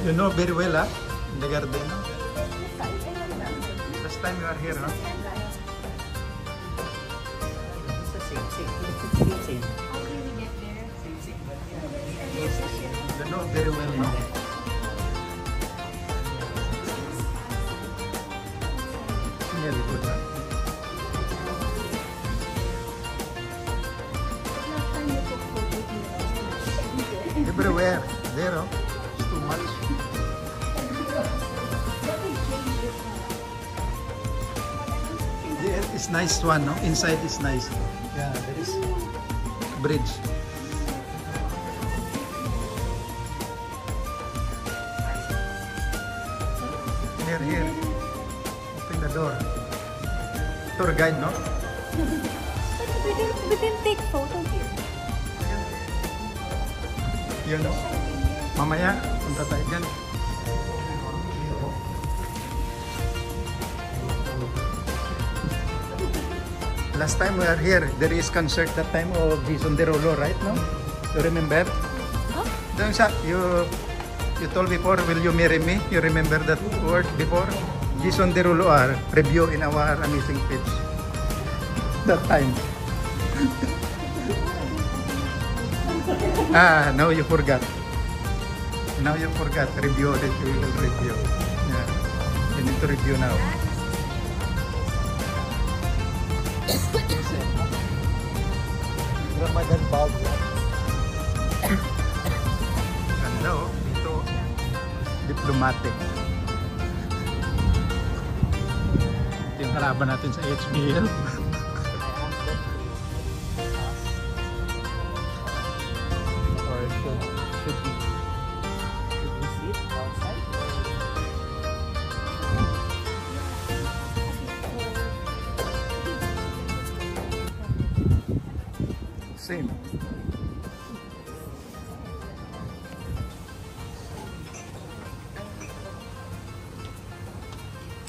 You know very well, huh? In the garden, no? Last time you are here, no? It's the same. How do we get there? You know very well, no? Very good, huh? Everywhere. There, oh. It's too much. It's nice one, no? Inside is nice. Yeah, there is bridge. Here. Open the door. Tour guide, no? We didn't take photo here. You know? Mamaya, punta tayo dyan. Last time we are here, there is concert that time of Jason Derulo, right? No? You remember? Huh? You told before, will you marry me? You remember that word before? Jason Derulo are review in our Amazing Page. That time. Now you forgot. Now you forgot. Review that we will review. Yeah. You need to review now. Ramadan bulb. Ganda, oh. Dito, diplomatic. Ito yung kalaban natin sa HBL. Or should we sit outside? Same.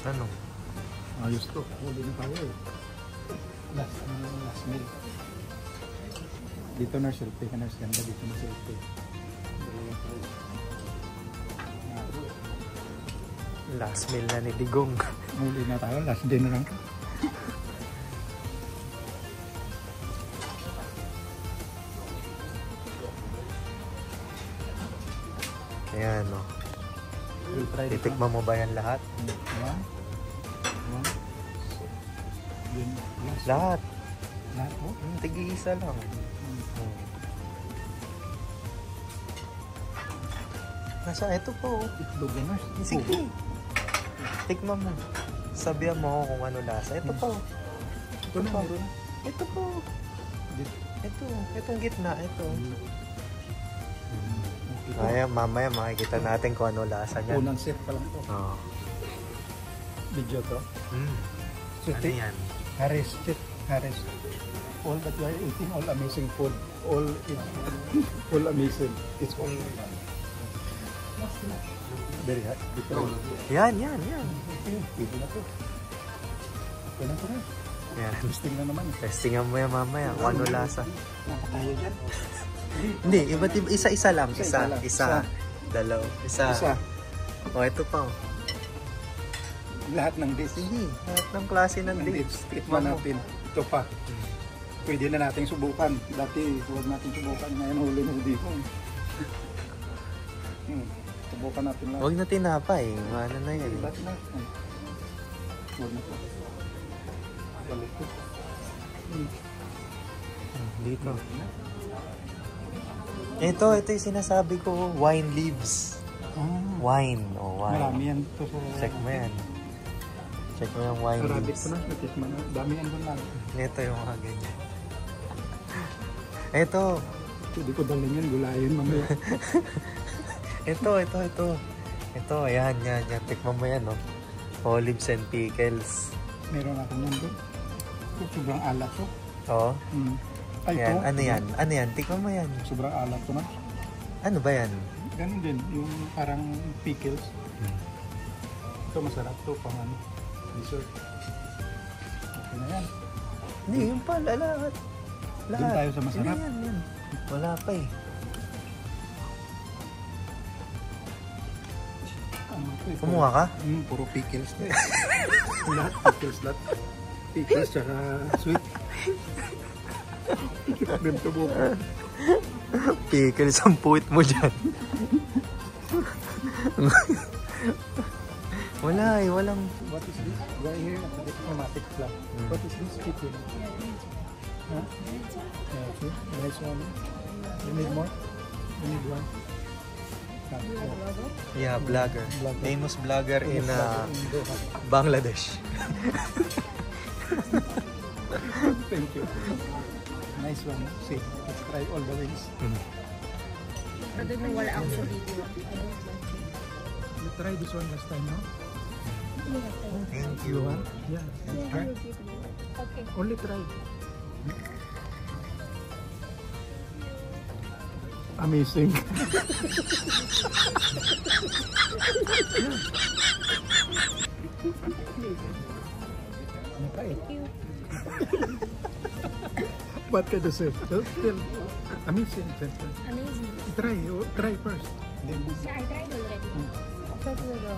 Ano? Ayos to. Huli na tayo eh. Last meal. Dito na selfie ka na. Ganda dito na selfie. Last meal na ni Digong. Huli na tayo. Last dinner lang. Ayan, no. Titikman mo ba yan lahat? One. Yun. Last. Lahat. Lahat po? Tig-iisa lang. Nasa ito po. Itlog na. Sige. Tikman mo. Sabihan mo kung ano lasa. Ito po. Ito na. Meron. Ito po. Ito. Itong gitna. Ito. Mamaya makikita natin kung ano lasa niya. Unang set pa lang to. Oo. Video to. Ano yan? Harris. All that you are eating, all amazing food. All amazing. It's all very hot. Yan. Pwede na to. Pwede na to na. Yan. Testing na naman. Testingan mo yan mamaya kung ano lasa. Nakatayo dyan. Hindi, isa-isa lang. Isa. Dalaw. Isa. O, ito pa. Lahat ng dish. Hindi, lahat ng klase ng dish. Tikman natin. Ito pa. Pwede na nating subukan. Dati, huwag natin subukan. Ngayon, huli na dito. Subukan natin lang. Huwag na tinapay. Ano na yan. Lahat na. Huwag na po. Balik ko. Dito. Ito yung sinasabi ko. Wine leaves. Wine. Wine. Marami yan ito. Check mo yan. Check mo yung wine Rabbit leaves. ko na. Natikman na. Dami yan doon lang. Ito yung mga ganyan. Ito. Hindi ko dalhin yan. Gulayin mamaya. Ito, ayan. Tikman mo yan, no? Olives and pickles. Meron ako yan doon. Sobrang alat to. Oo. Ay, Yan. ito. Ano yan? Tikman mo yan. Sobrang alat to na. Ano ba yan? Ganun din. Yung parang pickles. Ito masarap to. Pang ano. Dessert. Okay na yan. Hindi, yung pala. Lahat. Doon tayo sa masarap. Hindi yan. Wala pa eh. Kumuha ka? Puro pickles na. Lahat pickles, lahat. Pickles tsaka sweet. Rim to buko. Pickles ang puwit mo dyan. Wala eh, walang... What is this? Right here at the diplomatic flag. What is this? Pickle. Huh? Yeah, see? Nice one. You need more? You need one? Yeah, vlogger. Vlogger. Famous vlogger in Doha. Bangladesh. Thank you. Nice one. See, let's try all the wings. I don't know wala ako sa video. I don't like it. You tried this one last time, no? Thank You you. want? Yeah. Try. Okay. Only try. Amazing. Napait. What can you say? Still amazing. Amazing. Try first. Then Yeah, I tried already. First we go.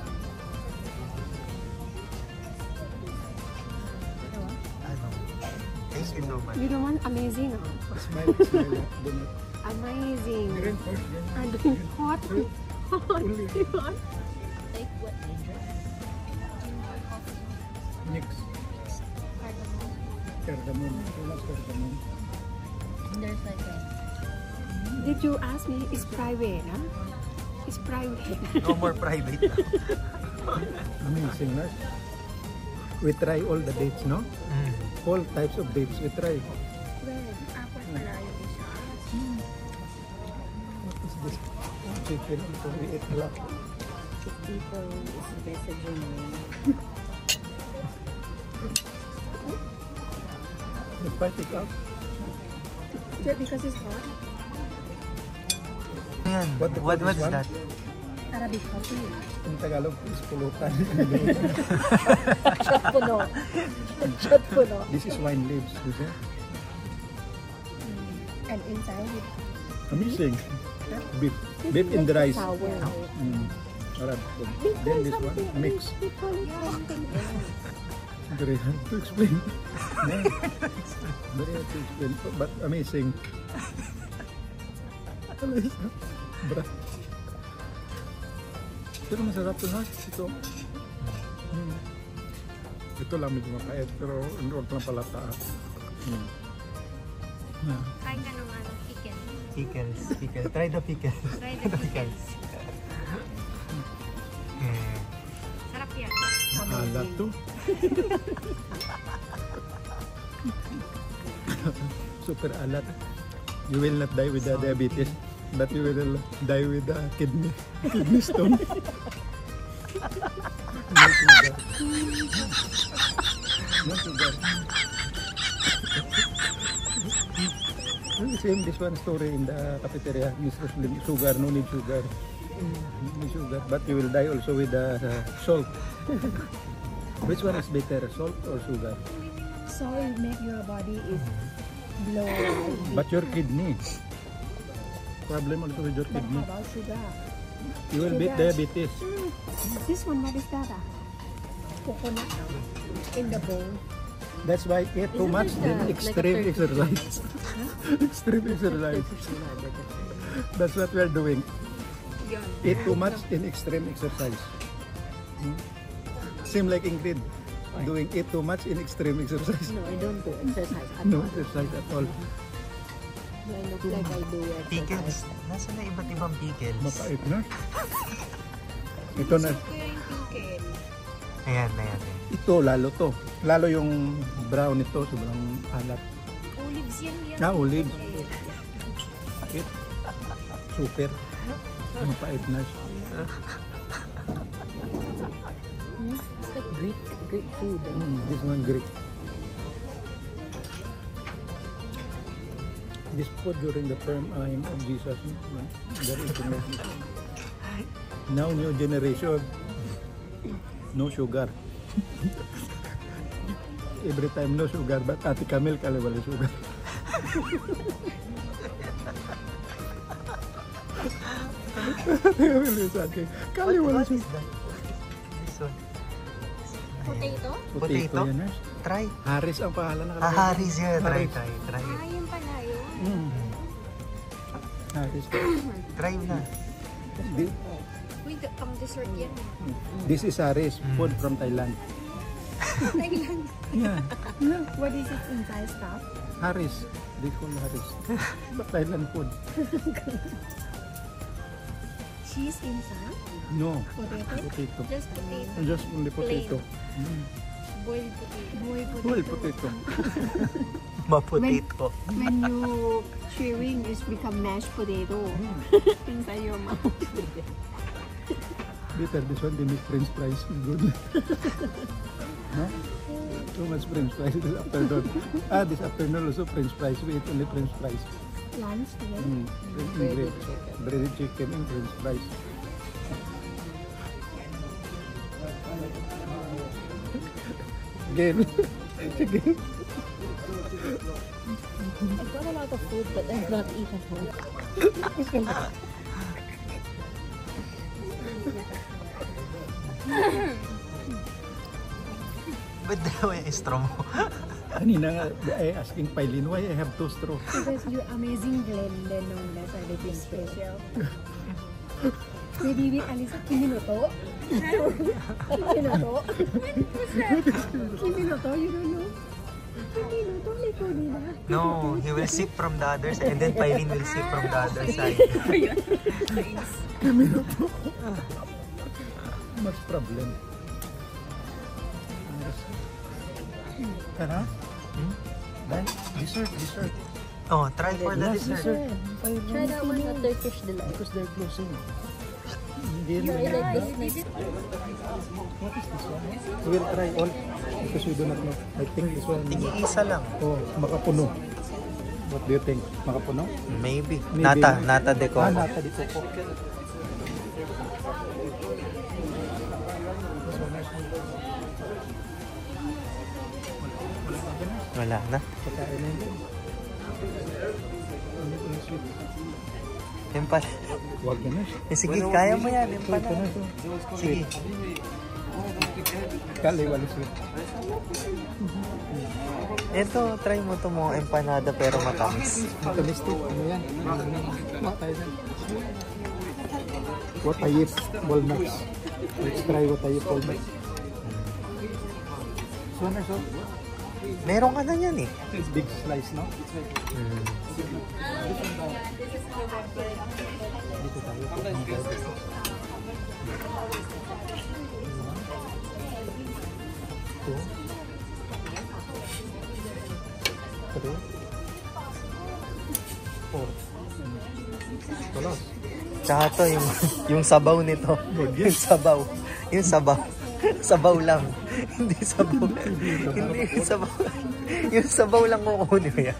Ano? Thank you so much. You don't want amazing? smile. Do not. Amazing. Drink first. I'm doing hot. Only Hot. Like what? mix. Cardamom. Too much cardamom. There's like a... Did you ask me? It's private, huh? It's private. No more private now. Amazing, right? We try all the dates, no? All types of dates we try. Well, apple pala yung isa. What is this? Chicken. So we eat a lot. People is messaging me. The fight it up. Because it's hot. Ayan, What the what's fuck is that? Arabic coffee. In Tagalog is pulutan. Shot puno. Shot puno. This is wine leaves. You see? And inside it. Amazing. Beef. Beef in the rice. Sour. Alright. Then this one mix. Very hard to explain. Very hard to explain. But amazing. Bra. Pero masarap to, ha? Ito. Ito lang medyo mapait, pero huwag lang palata. Kain ka ng chicken. Pickles. Pickles. Try the pickles. Try the pickles. Sarap yan. Alat to. Super alat. You will not die with the diabetes, but you will die with the kidney stone. No sugar. No sugar. Same this one story in the cafeteria. Miss Roslyn, sugar, no need sugar. No need sugar, but you will die also with the salt. Which one is better, salt or sugar? So it make your body is blow. But your kidney. Problem also with your But kidney. how about sugar? You will beat diabetes. This one, what is that? Coconut in the bowl. That's why eat too Isn't much, it, then like a extreme turkey? exercise. Extreme exercise. That's what we are doing. Eat too much in extreme exercise. Same like Ingrid. Doing eat too much in extreme exercise. No, I don't do exercise at No all. exercise at all. I look like I do Pickles. exercise. Nasa na iba't ibang pickles? Mapait na. Ito na. Ayan, ayan. Ito lalo to. Lalo yung brown nito sobrang alat. Olives yan yan. Olives. Pait. Super. Mapait na siya. It's like Greek food. This one Greek. This food during the term of Jesus. There is now new generation. No sugar. Every time no sugar, but Ate Camille kala wala sugar. Ate Camille sa akin, kala wala sugar. Potato? Potato? yan, nurse. Try. Haris ang pangalan ng Haris yun. Try, Haris. try, try. Ah, yun pala yun. Haris. Try na. Wait, dessert yan. This is Haris, food from Thailand. Thailand. Yeah, What is it inside stuff? Haris. They call Haris. Thailand food. Cheese inside? No, Potato? potato. Just potato. Just only potato. Boiled potato. Boiled potato. Well, potato. Mapotato. When you chewing, it's become mashed potato inside your mouth. Bitter, this one they make French fries. Good. No? Too much French fries this afternoon. This afternoon also French fries. We eat only French fries. Lunch today. Breaded chicken and French fries. Again. Again. I've got a lot of food, but I've not eaten home. Ba't dalawa yung straw mo? Kanina nga, I asking Pailin why I have two straws. Because you're amazing blender known as a little special. Maybe with Alisa Kiminoto? Kiminoto? Kiminoto, you don't know? Kiminoto, liko nila. No, he will sip from the other side and then Pailin will sip from the other side. Much problem. Tara? Dahil, dessert. Oh, try for the Yes, dessert. Try that one, the Turkish delight. Because they're closing. Hindi You na. like this? What is this one? We will try all because we do not know. I think this one. Tig-iisa lang. Oh, makapuno. What do you think? Makapuno? Maybe. Maybe. Nata de coco. Nata de coco. Wala na. Pagkain na yun. Ano ito na sweet? Yan pala. Huwag ka na. Sige, kaya mo yan. Yan Sweet pala. ka na. Sige. Kali, wala sweet. Ito, try mo ito mo empanada pero matamis. Matamis-tic. Ano yan? Matay na. Watayip walnuts. Let's try watayip walnuts. So, na, so. Meron ka na yan eh. Big slice, no? Dito tayo. Two. Three. Four. Tulos. Tsaka to, yung sabaw nito. Yung sabaw. Yung sabaw. Sabaw lang. Hindi sabaw. Hindi yung sabaw. Yung sabaw lang kukunin mo yan.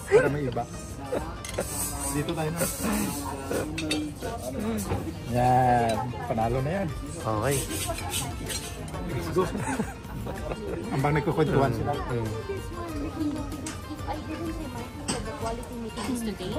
Para may iba. Dito tayo na. Yan. Panalo na yan. Okay. Let's go. Ambang nagkukwentuhan sila. I didn't say my the quality making is today.